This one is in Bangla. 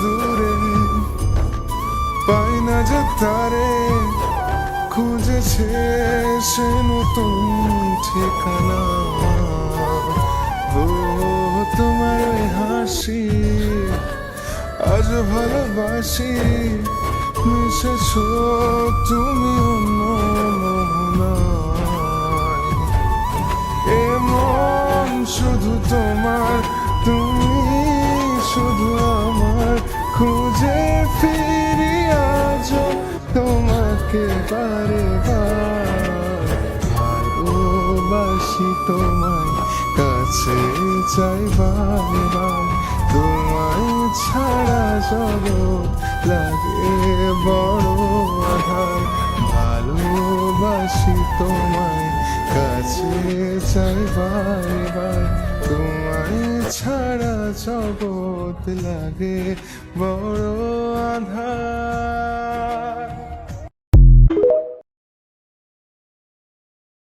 দূরে, পাই না যে তারে, খুঁজেছে সে নতুন ঠিকানা। ও তোমার ওই হাসি আজ ভালোবাসি, মিশেছ তুমি অন্য মোহনায়। এমন শুধু তোমার, তুমি শুধু আমার, খুঁজে ফিরি আজ তোমাকে বারে বার। ভালোবাসি তোমায়, কাছে চাই বারে বার, তোমায় ছাড়া জগৎ লাগে বড় আধার। ভালোবাসি তোমায়, কাছে চাই বারে বার, তোমায় ছাড়া জগৎ লাগে বড় আধার।